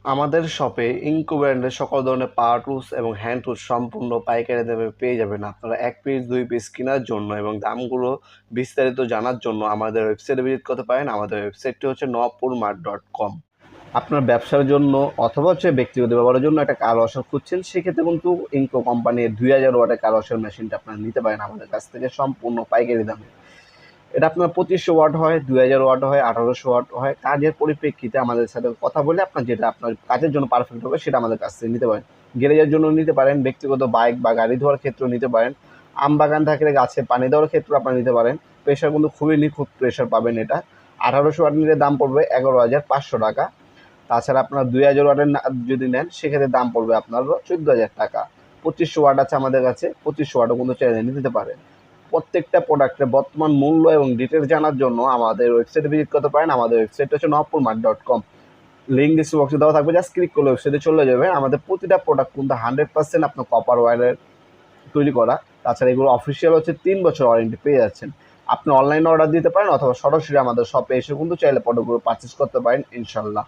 আমাদের শপে ইনকো ব্র্যান্ডের সকল ধরনের পাওয়ার টুলস এবং হ্যান্ড টুলস সম্পূর্ণ পাইকারি দামে পেয়ে যাবেন। আপনারা ১ পিস ২ পিস কেনার জন্য এবং দামগুলো বিস্তারিত জানার জন্য আমাদের ওয়েবসাইটে ভিজিট করতে পারেন। আমাদের ওয়েবসাইটটি হচ্ছে nwapoormart.com। আপনার ব্যবসার জন্য অথবা ব্যক্তিগত ব্যবহারের জন্য একটা কার ওয়াশার খুঁজছেন, সেক্ষেত্রে কিন্তু ইনকো কোম্পানির ২০০০ ওয়াটের কার ওয়াশার মেশিনটা আপনারা নিতে পারেন আমাদের কাছ থেকে সম্পূর্ণ পাইকারি দামে। এটা আপনার ২৫০০ ওয়াট হয়, ২০০০ ওয়াট হয়, ১৮০০ ওয়াট হয়। কাজের পরিপ্রেক্ষিতে আমাদের সাথে কথা বলে আপনার যেটা আপনার কাজের জন্য পারফেক্ট হবে সেটা আমাদের কাছ থেকে নিতে পারেন। গ্যারেজের জন্য নিতে পারেন, ব্যক্তিগত বাইক বা গাড়ি ধোয়ার ক্ষেত্রেও নিতে পারেন। আম বাগান থাকলে গাছে পানি দেওয়ার ক্ষেত্রেও আপনারা নিতে পারেন। প্রেশার কিন্তু খুবই নিখুঁত প্রেশার পাবেন এটা। ১৮০০ ওয়াট নিলে দাম পড়বে ১১,৫০০ টাকা। তাছাড়া আপনার ২০০০ ওয়াটের যদি নেন সেক্ষেত্রে দাম পড়বে আপনার ১৪,০০০ টাকা। ২৫০০ ওয়াট আছে আমাদের কাছে, ২৫০০ ওয়াটও কিন্তু চাইলে নিতে পারেন। প্রত্যেকটা প্রোডাক্টের বর্তমান মূল্য এবং ডিটেলস জানার জন্য আমাদের ওয়েবসাইটে ভিজিট করতে পারেন। আমাদের ওয়েবসাইট হচ্ছে nwapoormart.com। লিঙ্ক ডিসক্রিপশন বক্সে দেওয়া থাকবে, জাস্ট ক্লিক করলে ওয়েবসাইটে চলে যাবে। আমাদের প্রতিটা প্রোডাক্ট কিন্তু 100% আপনার কপার ওয়্যারের তৈরি করা। তাছাড়া এগুলো অফিসিয়াল হচ্ছে ৩ বছর ওয়ারেন্টি পেয়ে যাচ্ছেন। আপনি অনলাইনে অর্ডার দিতে পারেন অথবা সরাসরি আমাদের শপে এসে কিন্তু চাইলে প্রোডাক্টগুলো পারচেস করতে পারেন ইনশাল্লাহ।